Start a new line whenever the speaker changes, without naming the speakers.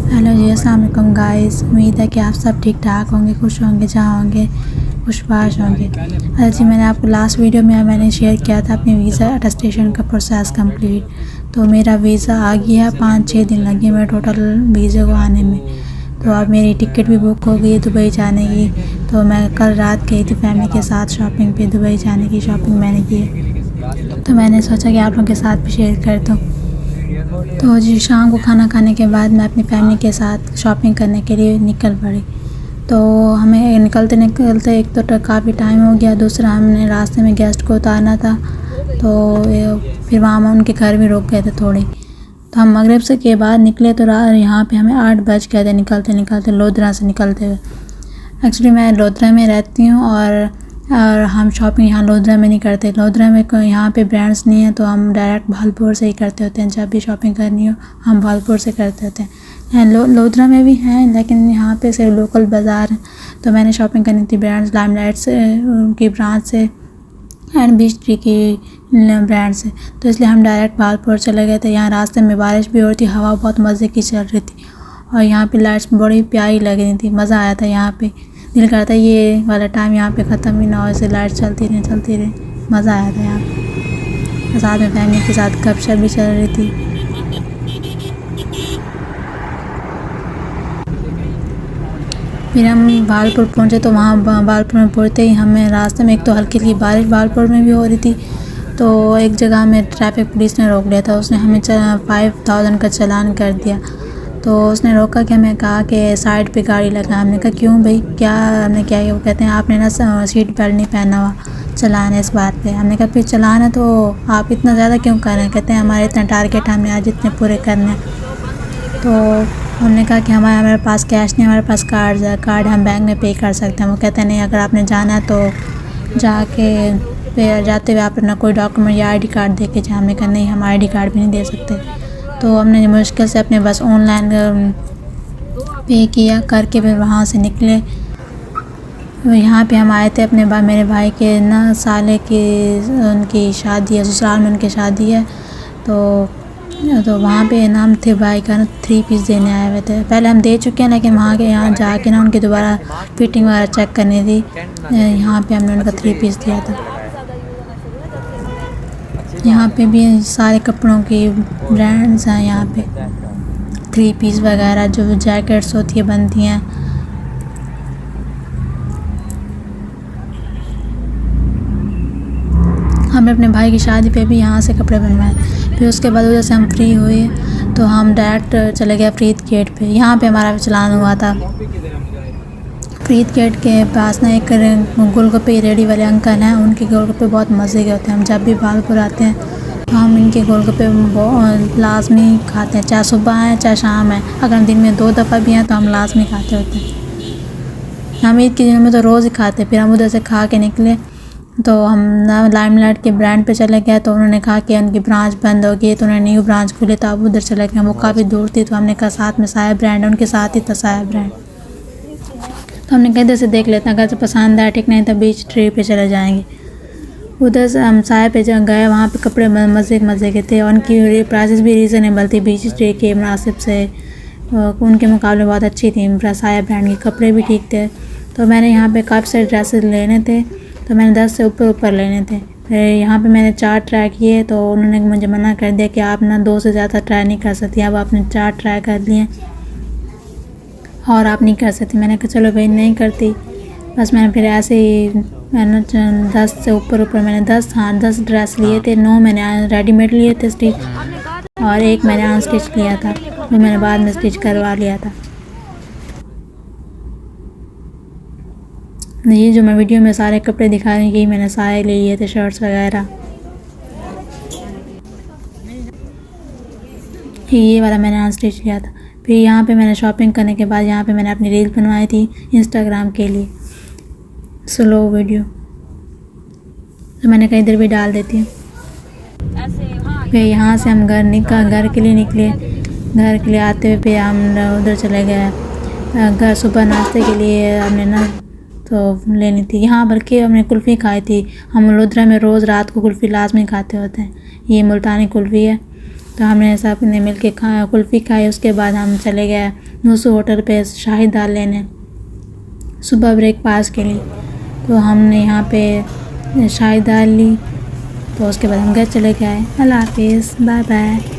Hello जी, अस्सलाम वालेकुम guys. उम्मीद है कि आप सब ठीक ठाक होंगे, खुश होंगे, जहाँ होंगे खुशबाश होंगे। अच्छा जी, मैंने आपको लास्ट वीडियो में मैंने शेयर किया था अपने वीज़ा अटेस्टेशन का प्रोसेस कंप्लीट। तो मेरा वीज़ा आ गया है, 5-6 दिन लगे मेरे टोटल वीज़े को आने में। तो अब मेरी टिकट भी बुक हो गई है दुबई जाने की। तो मैं कल रात गई थी फैमिली के साथ शॉपिंग पे, दुबई जाने की शॉपिंग मैंने की। तो मैंने सोचा कि आप लोगों के साथ भी शेयर कर दूँ। तो जी शाम को खाना खाने के बाद मैं अपनी फैमिली के साथ शॉपिंग करने के लिए निकल पड़ी। तो हमें निकलते निकलते एक तो काफ़ी टाइम हो गया, दूसरा हमने रास्ते में गेस्ट को उतारना था। तो फिर वहाँ हम उनके घर भी रुक गए थे थोड़ी। तो हम मगरिब से के बाद निकले तो यहाँ पे हमें 8 बज गए थे निकलते निकलते, लोधरा से निकलते हुए। एक्चुअली मैं लोधरा में रहती हूँ और हम शॉपिंग यहाँ लोधरा में नहीं करते। लोधरा में यहाँ पे ब्रांड्स नहीं है, तो हम डायरेक्ट भालपुर से ही करते होते हैं। जब भी शॉपिंग करनी हो हम भालपुर से करते होते हैं। लोधरा में भी हैं, लेकिन यहाँ पे सिर्फ लोकल बाज़ार हैं। तो मैंने शॉपिंग करनी थी ब्रांड्स लाइमलाइट से, उनकी ब्रांच से, एंड बीच ट्री की ब्रांड से। तो इसलिए हम डायरेक्ट भालपुर चले गए थे। यहाँ रास्ते में बारिश भी हो रही थी, हवा बहुत मज़े की चल रही थी और यहाँ पे लाइट्स बड़ी प्यारी लग रही थी। मज़ा आया था यहाँ पे। दिल करता ये वाला टाइम यहाँ पे ख़त्म ही ना हो, ऐसे लाइट चलती रही। मज़ा आया था यहाँ पे। साथ में फैमिली के साथ गपशप भी चल रही थी। फिर हम भालपुर पहुँचे। तो वहाँ भालपुर में पहुँचते ही हमें रास्ते में एक तो हल्की हल्की बारिश भालपुर में भी हो रही थी। तो एक जगह में ट्रैफिक पुलिस ने रोक लिया था। उसने हमें 5000 का चालान कर दिया। तो उसने रोका कि हमें कहा कि साइड पे गाड़ी लगा। हमने कहा क्यों भाई, क्या हमने क्या किया? वो कहते हैं आपने ना सीट बेल्ट नहीं पहना हुआ, चलान है इस बात पे। हमने कहा फिर चलान है तो आप इतना ज़्यादा क्यों कर रहे हैं? कहते हैं हमारे इतना टारगेट, हमने आज इतने पूरे करने हैं। तो हमने कहा कि हमारे पास कैश नहीं, हमारे पास कार्ड हम बैंक में पे कर सकते हैं। वो कहते हैं नहीं, अगर आपने जाना है तो जाते हुए आप अपना कोई डॉक्यूमेंट या ID कार्ड दे के जाए। हमने कहा नहीं, हम ID कार्ड भी नहीं दे सकते। तो हमने मुश्किल से अपने बस ऑनलाइन पे किया करके फिर वहाँ से निकले। यहाँ पे हम आए थे अपने मेरे भाई के ना साले की उनकी शादी है, ससुराल में उनकी शादी है। तो वहाँ पे नाम थे भाई का ना 3 पीस देने आए हुए थे। पहले हम दे चुके हैं, लेकिन वहाँ के यहाँ जाके ना उनकी दोबारा फिटिंग वगैरह चेक करनी थी। यहाँ पे हमने उनका 3 पीस दिया था। यहाँ पे भी सारे कपड़ों की ब्रांड्स हैं। यहाँ पे 3 पीस वगैरह जो जैकेट्स होती है बनती हैं। हमने अपने भाई की शादी पे भी यहाँ से कपड़े बनवाए। फिर उसके बाद उधर से हम फ्री हुए तो हम डायरेक्ट चले गए फरीद गेट पे। यहाँ पे हमारा चलान हुआ था। फरीद गेट के पास ना एक गोलगप्पे रेडी वाले अंकल हैं, उनके गोलगप्पे बहुत मज़े के होते हैं। हम जब भी भालपुर आते हैं तो हम इनके गोलगप्पे लाजमी खाते हैं, चाहे सुबह आए चाहे शाम है। अगर हम दिन में 2 दफ़ा भी हैं तो हम लाजमी खाते होते हैं। हम ईद के दिनों में तो रोज़ ही खाते। फिर हम उधर से खा के निकले तो हम लाइमलाइट के ब्रांड पे चले गए। तो उन्होंने कहा कि उनकी ब्रांच बंद हो गई, तो उन्होंने न्यू ब्रांच खोली। तो अब उधर चले गए। वो काफ़ी दूर थी, तो हमने कहा साथ में साया ब्रांड है, उनके साथ ही था साया ब्रांड। तो हमने कहा इधर से देख लेते हैं, अगर से पसंद आया ठीक नहीं तो बीच ट्री पे चले जाएंगे। उधर से हम साया पे गए। वहाँ पे कपड़े मज़े के थे और उनकी प्राइसेस भी रीज़नेबल थी बीच ट्री के मुनासिब से। उनके मुकाबले बहुत अच्छी थी। साया ब्रांड के कपड़े भी ठीक थे। तो मैंने यहाँ पे काफ़ी सारे ड्रेसेस लेने थे, तो मैंने 10 से ऊपर लेने थे। फिर यहाँ पे मैंने 4 ट्राई किए, तो उन्होंने मुझे मना कर दिया कि आप ना 2 से ज़्यादा ट्राई नहीं कर सकती। अब आपने 4 ट्राई कर लिए और आप नहीं कर सकती। मैंने कहा चलो भाई नहीं करती। बस मैंने फिर ऐसे ही मैंने 10 से ऊपर मैंने 10 ड्रेस लिए थे। 9 मैंने रेडीमेड लिए थे स्टिच और 1 मैंने अनस्टिच लिया था, जो मैंने बाद में स्टिच करवा लिया था। ये जो मैं वीडियो में सारे कपड़े दिखा रही हूँ, यही मैंने सारे ले लिए थे, शर्ट्स वगैरह। ये वाला मैंने अनस्टिच लिया था। फिर यहाँ पे मैंने शॉपिंग करने के बाद यहाँ पे मैंने अपनी रील बनवाई थी इंस्टाग्राम के लिए, स्लो वीडियो, तो मैंने कहीं इधर भी डाल देती हूँ। फिर यहाँ से हम घर के लिए निकले। घर के लिए आते हुए फिर हम उधर चले गए घर। सुबह नाश्ते के लिए हमने ना तो लेनी थी यहाँ, बल्कि हमने कुल्फ़ी खाई थी। हम लोधरा में रोज़ रात को कुल्फ़ी लाजमी खाते होते हैं। ये मुल्तानी कुल्फ़ी है तो हमने सब ने मिल के कुल्फ़ी खाई। उसके बाद हम चले गए नूसू होटल पे शाही दाल लेने सुबह ब्रेकफास्ट के लिए। तो हमने यहाँ पे शाही दाल ली, तो उसके बाद हम घर चले गए। अल्लाह हाफिज़, बाय बाय।